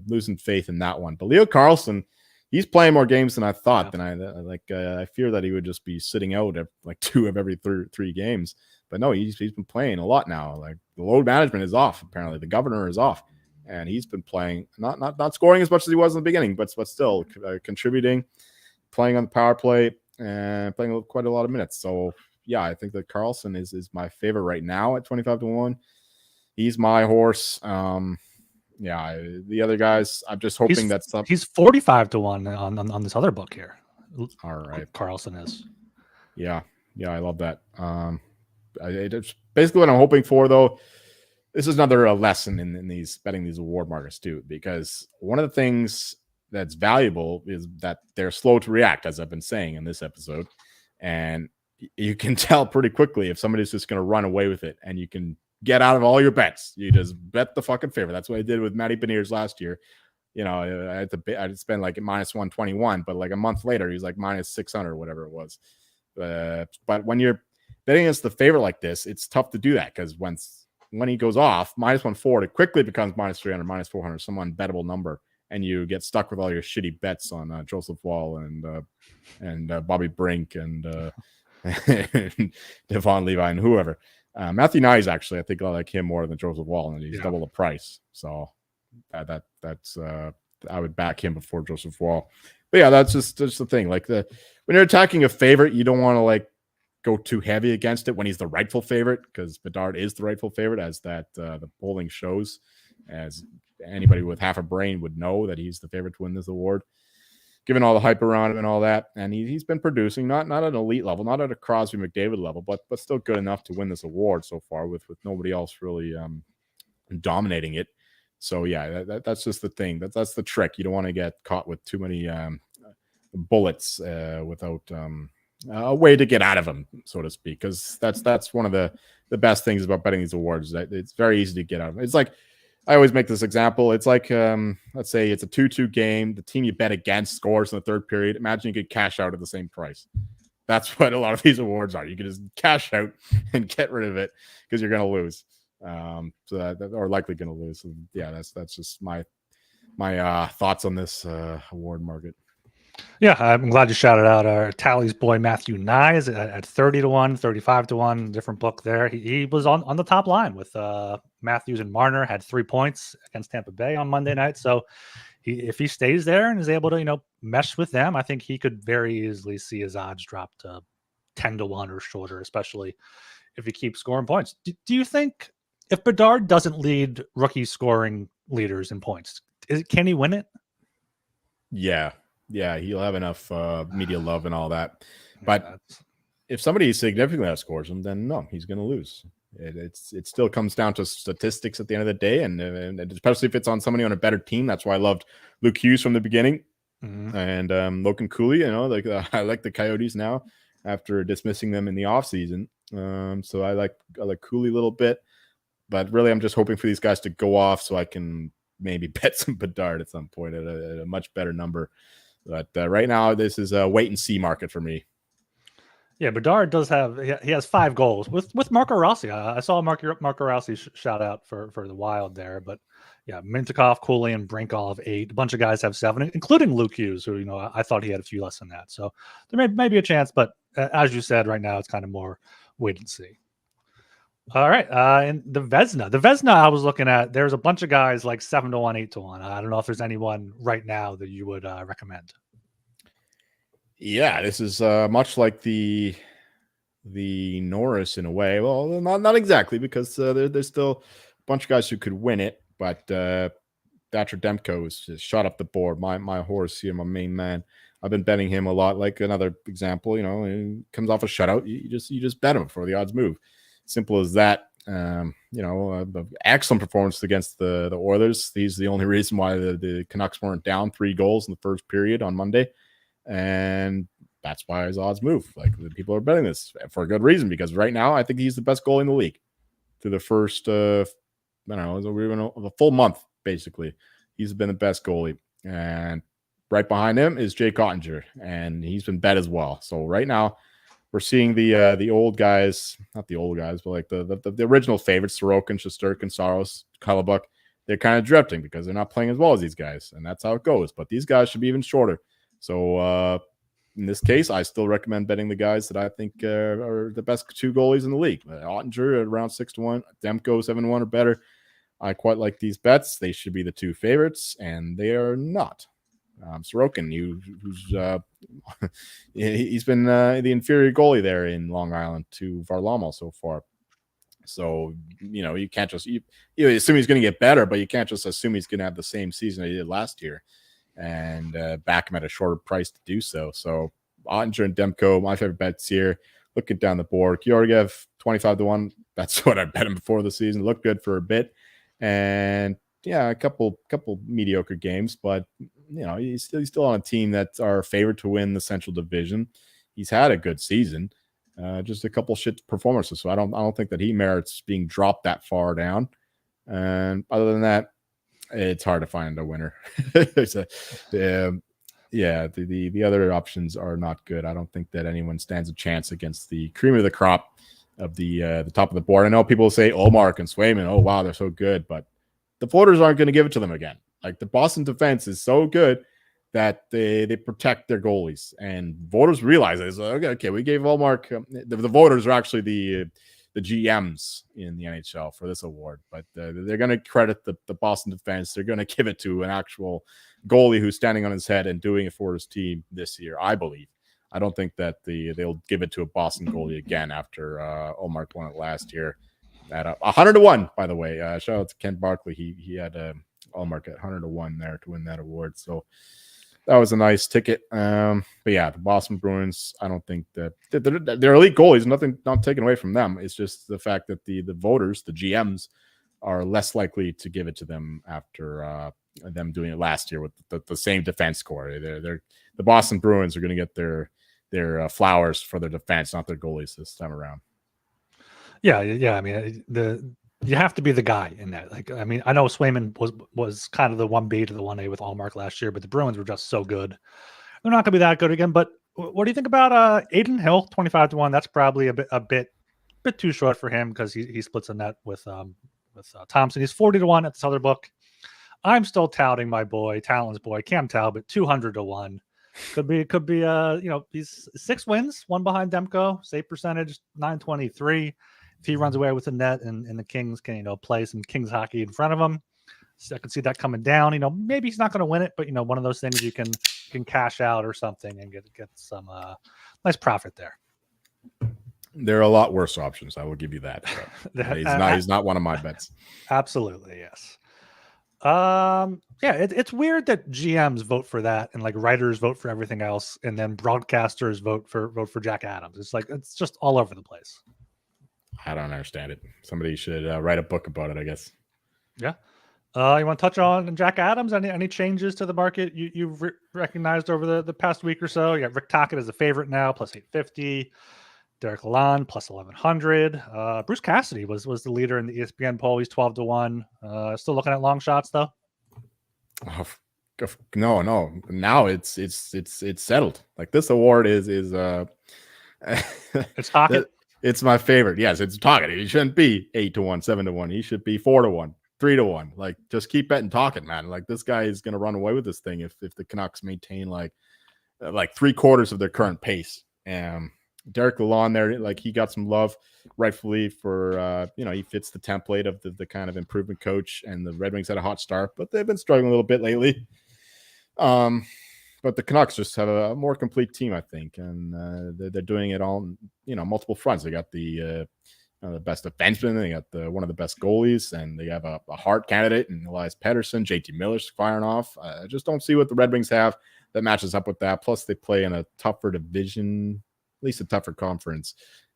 losing faith in that one. But Leo Carlsson, he's playing more games than I thought. Yeah. I fear that he would just be sitting out at like 2 of every 3 games. But no, he's been playing a lot now. Like the load management is off. Apparently, the governor is off, and he's been playing not scoring as much as he was in the beginning, but still contributing, playing on the power play, and playing quite a lot of minutes. So yeah, I think that Carlsson is my favorite right now at 25-1. He's my horse. Yeah, the other guys, I'm just hoping he's 45-1 on this other book here. All right, Carlsson is. Yeah, I love that. It's basically what I'm hoping for, though. This is another lesson in these betting these award markets too, because one of the things that's valuable is that they're slow to react, as I've been saying in this episode, and you can tell pretty quickly if somebody's just going to run away with it, and you can get out of all your bets. You just bet the fucking favorite. That's what I did with Matty Beniers last year. You know, I had to spend like minus 121, but like a month later, he was like minus 600, whatever it was. But when you're betting against the favorite like this, it's tough to do that because when he goes off minus 140, it quickly becomes minus 300, minus 400, some unbettable number, and you get stuck with all your shitty bets on Joseph Wall and Bobby Brink and Devon Levi and whoever. Matthew Nyes, actually, I think I like him more than Joseph Wall, and he's double the price. So that's I would back him before Joseph Wall. But yeah, that's just the thing. Like when you're attacking a favorite, you don't want to like go too heavy against it when he's the rightful favorite, because Bedard is the rightful favorite, as that the polling shows. As anybody with half a brain would know that he's the favorite to win this award, given all the hype around him and all that. And he's been producing, not at an elite level, not at a Crosby McDavid level, but still good enough to win this award so far, with nobody else really dominating it. So yeah, that's just the thing. That's the trick. You don't want to get caught with too many bullets without a way to get out of them, so to speak. Because that's one of the best things about betting these awards, that it's very easy to get out of them. It's like, I always make this example. It's like, let's say it's a 2-2 game. The team you bet against scores in the third period. Imagine you could cash out at the same price. That's what a lot of these awards are. You can just cash out and get rid of it because you're going to lose. Or likely going to lose. So yeah, that's just my thoughts on this award market. Yeah, I'm glad you shouted out our Tally's boy Matthew Nyes at 30-1, 35-1, different book there. He was on the top line with Matthews and Marner, had 3 points against Tampa Bay on Monday night. So if he stays there and is able to mesh with them, I think he could very easily see his odds drop to 10-1 or shorter, especially if he keeps scoring points. Do you think if Bedard doesn't lead rookie scoring leaders in points, can he win it? Yeah, he'll have enough media love and all that. But if somebody significantly outscores him, then no, he's going to lose. It still comes down to statistics at the end of the day, and especially if it's on somebody on a better team. That's why I loved Luke Hughes from the beginning, and Logan Cooley. I like the Coyotes now after dismissing them in the offseason. So I like Cooley a little bit, but really I'm just hoping for these guys to go off so I can maybe bet some Bedard at some point at a much better number. But right now, this is a wait and see market for me. Yeah, Bedard does have he has 5 goals with Marco Rossi. I saw Marco Rossi shout out for the Wild there, but yeah, Mintyukov, Cooley, and Brinkov 8. A bunch of guys have 7, including Luke Hughes, who I thought he had a few less than that. So there may be a chance, but as you said, right now it's kind of more wait and see. All right, and the Vezina I was looking at, there's a bunch of guys like 7-1, 8-1. I don't know if there's anyone right now that you would recommend. Yeah, this is much like the Norris in a way. Well, not exactly, because there's still a bunch of guys who could win it, but Thatcher Demko is just shot up the board. My horse here, my main man. I've been betting him a lot. Like another example, he comes off a shutout. You just bet him before the odds move. Simple as that. Excellent performance against the Oilers. He's the only reason why the Canucks weren't down 3 goals in the first period on Monday, and that's why his odds move. Like, the people are betting this for a good reason, because right now I think he's the best goalie in the league through the first a full month basically. He's been the best goalie, and right behind him is Jay Cottinger, and he's been bet as well. So right now, we're seeing the old guys, not the old guys, but like the original favorites, Sorokin, Shesterkin, Saros, Kalabuk. They're kind of drifting because they're not playing as well as these guys, and that's how it goes. But these guys should be even shorter. So in this case, I still recommend betting the guys that I think are the best 2 goalies in the league. Ottinger at around 6-1, Demko 7-1 or better. I quite like these bets. They should be the 2 favorites, and they are not. Sorokin, he's been the inferior goalie there in Long Island to Varlamov so far. So, you can't just you assume he's going to get better, but you can't just assume he's going to have the same season he did last year and back him at a shorter price to do so. So, Ottinger and Demko, my favorite bets here. Looking down the board, Georgiev 25-1. That's what I bet him before the season. Looked good for a bit, and yeah, a couple mediocre games, but he's still on a team that are favored to win the Central Division. He's had a good season, just a couple shit performances. So I don't think that he merits being dropped that far down. And other than that, it's hard to find a winner. The other options are not good. I don't think that anyone stands a chance against the cream of the crop of the top of the board. I know people say Ullmark and Swayman. Oh wow, they're so good, but the voters aren't going to give it to them again. Like the Boston defense is so good that they protect their goalies, and voters realize this. Okay, we gave Ullmark. The voters are actually the GMs in the NHL for this award, but they're going to credit the Boston defense. They're going to give it to an actual goalie who's standing on his head and doing it for his team this year, I believe. I don't think that they'll give it to a Boston goalie again after Ullmark won it last year. At 100-1, by the way. Shout out to Ken Barkley. He had Ullmark at 100-1 there to win that award. So that was a nice ticket. But yeah, the Boston Bruins, I don't think that they're elite goalies. Nothing not taken away from them. It's just the fact that the voters, the GMs, are less likely to give it to them after them doing it last year with the same defense core. The Boston Bruins are going to get their flowers for their defense, not their goalies this time around. Yeah. I mean, you have to be the guy in that. Like, I mean, I know Swayman was kind of the 1B to the 1A with Ullmark last year, but the Bruins were just so good. They're not going to be that good again. But what do you think about Adin Hill 25-1? That's probably a bit too short for him because he splits a net with Thompson. He's 40-1 at this other book. I'm still touting my boy, Talon's boy, Cam Talbot, 200-1. Could be he's 6 wins, 1 behind Demko, save percentage 923. If he runs away with the net and the Kings can, play some Kings hockey in front of him, so I can see that coming down. Maybe he's not going to win it, but one of those things you can cash out or something and get some nice profit there. There are a lot worse options. I will give you that. He's not one of my bets. Absolutely, yes. It's weird that GMs vote for that and like writers vote for everything else, and then broadcasters vote for Jack Adams. It's just all over the place. I don't understand it. Somebody should write a book about it, I guess. Yeah. You want to touch on Jack Adams? Any changes to the market you've recognized over the past week or so? You got Rick Tocchet as a favorite now, plus 850. Derek Lalonde, plus 1100. Bruce Cassidy was the leader in the ESPN poll. He's 12-1. Still looking at long shots though. Oh, no. Now it's settled. Like this award is it's Tocchet. It's my favorite. Yes, it's Tocchet. He shouldn't be 8-1, 7-1. He should be 4-1, 3-1. Like, just keep betting Tocchet, man. Like, this guy is going to run away with this thing if the Canucks maintain like 3/4 of their current pace. Derek Lalonde there, like he got some love, rightfully for he fits the template of the kind of improvement coach, and the Red Wings had a hot start, but they've been struggling a little bit lately. But the Canucks just have a more complete team, I think, and they're doing it on multiple fronts. They got the best defenseman, they got one of the best goalies, and they have a Hart candidate in Elias Pettersson. JT Miller's firing off. I just don't see what the Red Wings have that matches up with that. Plus, they play in a tougher division, at least a tougher conference.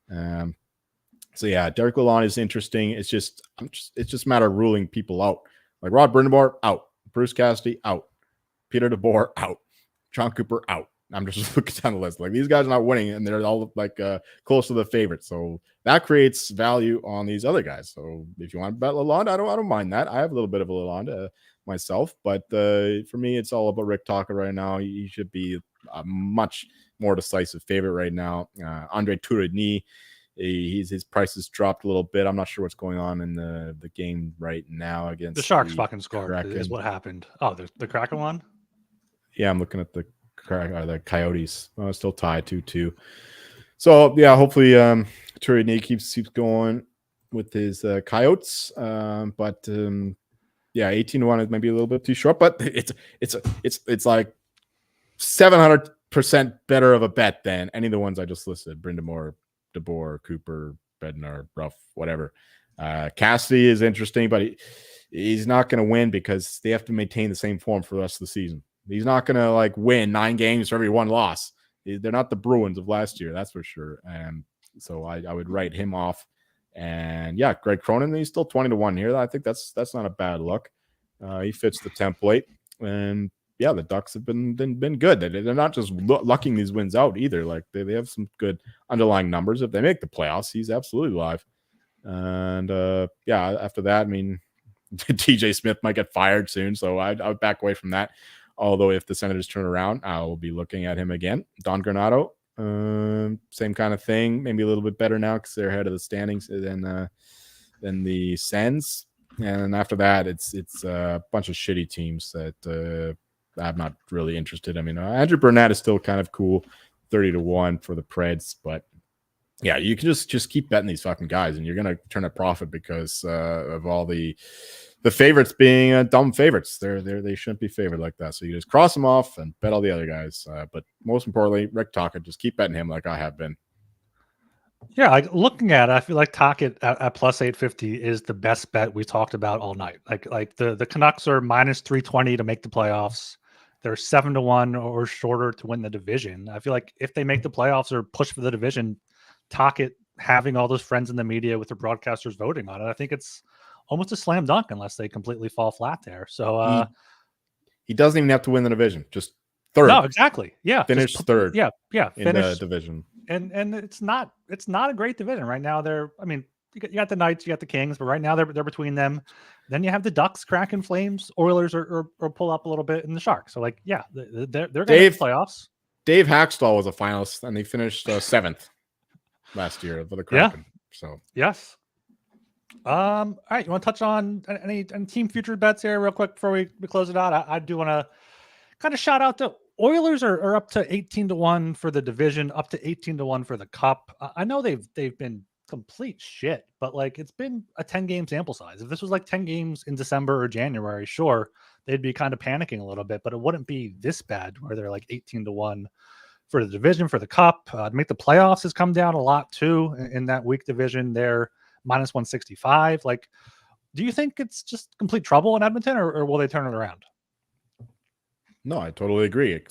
So yeah, Derek Lalonde is interesting. It's just a matter of ruling people out. Like Rod Brindamore out, Bruce Cassidy out, Peter DeBoer out, John Cooper out. I'm just looking down the list. Like these guys are not winning, and they're all like close to the favorite. So that creates value on these other guys. So if you want to bet Lalonde, I don't mind that. I have a little bit of a Lalonde myself, but for me, it's all about Rick Tocchet right now. He should be much more decisive favorite right now. Andre Tourigny, his price has dropped a little bit. I'm not sure what's going on in the game right now against The Sharks fucking scored Kraken. is what happened. Oh, the Kraken won? Yeah, I'm looking at the Coyotes. Still tied 2-2. So yeah, hopefully Tourigny keeps going with his Coyotes. But yeah, 18-1 is maybe a little bit too short, but it's like 700% better of a bet than any of the ones I just listed: Brindamore, DeBoer, Cooper, Bednar, Ruff, whatever. Cassidy is interesting, but he's not going to win because they have to maintain the same form for the rest of the season. He's not going to like win 9 games for every 1 loss. They're not the Bruins of last year, that's for sure. And so I would write him off. And yeah, Greg Cronin, he's still 20-1 here. I think that's not a bad look. He fits the template. And yeah, the Ducks have been good. They're not just lucking these wins out either. Like they have some good underlying numbers. If they make the playoffs, he's absolutely live. And yeah, after that, I mean, TJ Smith might get fired soon, so I would back away from that. Although if the Senators turn around, I will be looking at him again. Don Granato, same kind of thing. Maybe a little bit better now because they're ahead of the standings than the Sens. And after that, it's a bunch of shitty teams that I'm not really interested. I mean, Andrew Burnett is still kind of cool, 30-1 for the Preds, but yeah, you can just keep betting these fucking guys, and you're gonna turn a profit because of all the favorites being dumb favorites. They shouldn't be favored like that. So you just cross them off and bet all the other guys. But most importantly, Rick Tocchet, just keep betting him like I have been. Yeah, like looking at it, I feel like Tocchet at plus 850 is the best bet we talked about all night. Like the Canucks are minus 320 to make the playoffs. They're 7-1 or shorter to win the division. I feel like if they make the playoffs or push for the division, Tocchet having all those friends in the media with the broadcasters voting on it, I think it's almost a slam dunk unless they completely fall flat there. So he doesn't even have to win the division, just third. No, exactly. Yeah. Finish third. Yeah. In the division. And it's not a great division right now. You got the Knights, you got the Kings, but right now they're between them. Then you have the Ducks, Kraken, Flames, Oilers or pull up a little bit, and the Sharks. So like, yeah, they're going to make the playoffs. Dave Hackstall was a finalist, and they finished 7th last year for the Kraken. Yeah. So yes. All right, you want to touch on any team future bets here real quick before we close it out? I do want to kind of shout out to Oilers are up to 18-1 for the division, up to 18-1 for the cup. I know they've been complete shit, but like it's been a 10-game sample size. If this was like 10 games in December or January, sure, they'd be kind of panicking a little bit, but it wouldn't be this bad where they're like 18-1 for the division, for the cup. To make the playoffs has come down a lot too in that weak division. They're minus 165. Like, do you think it's just complete trouble in Edmonton or will they turn it around? No, I totally agree.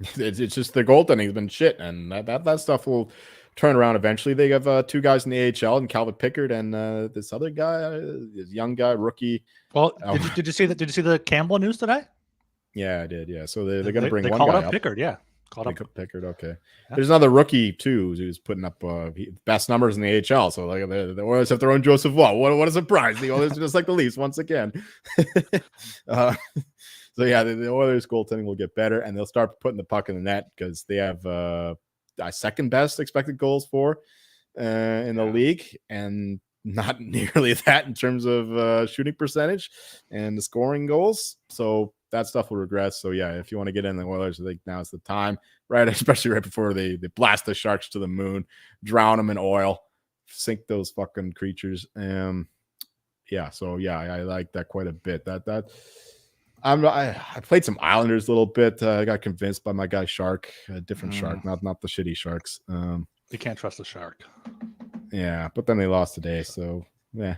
It's just the goaltending has been shit, and that stuff will turn around eventually. They have 2 guys in the AHL, and Calvin Pickard, and this other guy, this young guy, rookie. Well, did you see that? Did you see the Campbell news today? Yeah, I did. Yeah, so they're going to bring one guy up. Pickard, yeah. Called up Pickard. Okay. Yeah. There's another rookie too who's putting up best numbers in the AHL. So like the Oilers have their own Joseph Wall. What a surprise! The Oilers are just like the Leafs once again. So yeah, the Oilers goaltending will get better, and they'll start putting the puck in the net because they have second best expected goals for in the league, and not nearly that in terms of shooting percentage and the scoring goals. So that stuff will regress. So yeah, if you want to get in the Oilers, I think now's the time, right? Especially right before they blast the Sharks to the moon, drown them in oil, sink those fucking creatures. Yeah, so yeah, I like that quite a bit. I played some Islanders a little bit. I got convinced by my guy Shark, a different Shark, not the shitty Sharks. You can't trust the Shark. Yeah, but then they lost today, so yeah,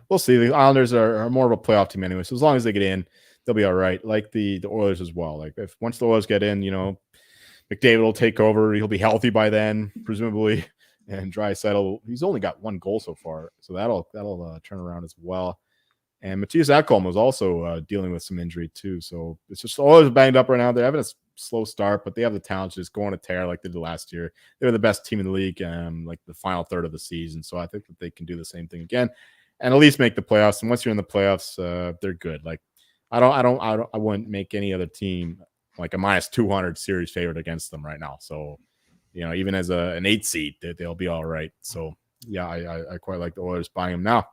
we'll see. The Islanders are more of a playoff team anyway, so as long as they get in, they'll be all right. Like the Oilers as well. Like if once the Oilers get in, McDavid will take over. He'll be healthy by then, presumably, and Draisaitl. He's only got 1 goal so far, so that'll turn around as well. And Matthias Ekholm was also dealing with some injury too, so it's just always banged up right now. They're having a slow start, but they have the talent to just go on a tear like they did last year. They were the best team in the league, like the final third of the season. So I think that they can do the same thing again, and at least make the playoffs. And once you're in the playoffs, they're good. Like I wouldn't make any other team like a -200 series favorite against them right now. So, even as an 8 seed, they'll be all right. So, yeah, I quite like the Oilers buying them now.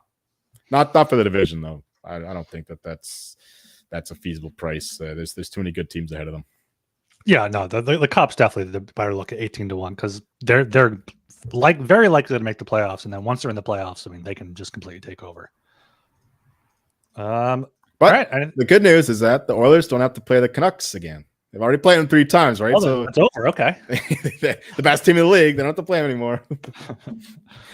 Not for the division though. I don't think that's a feasible price. There's too many good teams ahead of them. Yeah, no, the Cup's definitely the better look at 18-1 because they're like very likely to make the playoffs, and then once they're in the playoffs, I mean, they can just completely take over. But right. The good news is that the Oilers don't have to play the Canucks again. They've already played them 3 times, right? So it's over. Okay. The best team in the league. They don't have to play them anymore.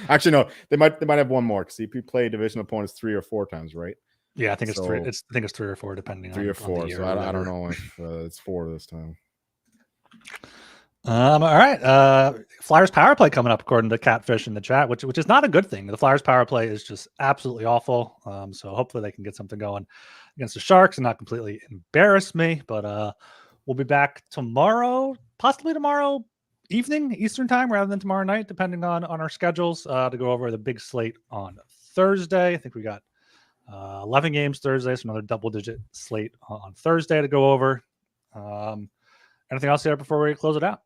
Actually, no. They might have one more because you play division opponents 3 or 4 times, right? Yeah, I think it's 3. I think it's 3 or 4, depending 3 on or 4. on the year So I don't know if it's 4 this time. All right. Flyers power play coming up according to Catfish in the chat, which is not a good thing. The Flyers power play is just absolutely awful. So hopefully they can get something going against the Sharks and not completely embarrass me. But we'll be back tomorrow, possibly tomorrow evening Eastern time rather than tomorrow night, depending on our schedules, to go over the big slate on Thursday. I think we got 11 games Thursday, so another double-digit slate on Thursday to go over. Anything else there before we close it out?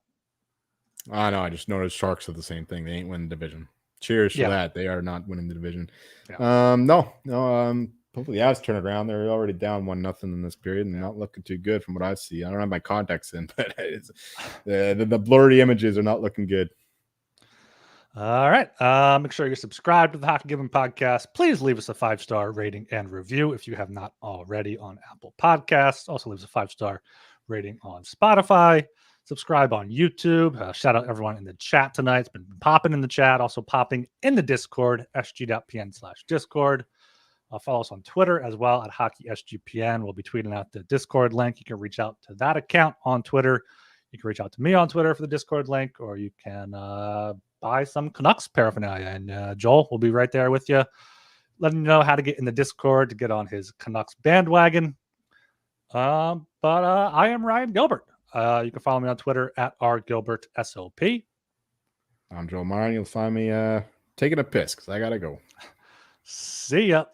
No, I just noticed Sharks are the same thing. They ain't winning the division. Cheers for that. They are not winning the division. Yeah. No. Hopefully the Avs turn it around. They're already down 1-0 in this period and not looking too good from what I see. I don't have my contacts in, but the blurry images are not looking good. All right. Make sure you're subscribed to the Hockey Given podcast. Please leave us a 5-star rating and review if you have not already on Apple Podcasts. Also leave us a 5-star rating on Spotify. Subscribe on YouTube. Shout out everyone in the chat tonight. It's been popping in the chat, also popping in the Discord, sg.pn/Discord. Follow us on Twitter as well at HockeySGPN. We'll be tweeting out the Discord link. You can reach out to that account on Twitter. You can reach out to me on Twitter for the Discord link, or you can buy some Canucks paraphernalia. And Joel will be right there with you, letting you know how to get in the Discord to get on his Canucks bandwagon. But I am Ryan Gilbert. You can follow me on Twitter at rgilbertsop. I'm Joel Martin. You'll find me taking a piss because I got to go. See ya.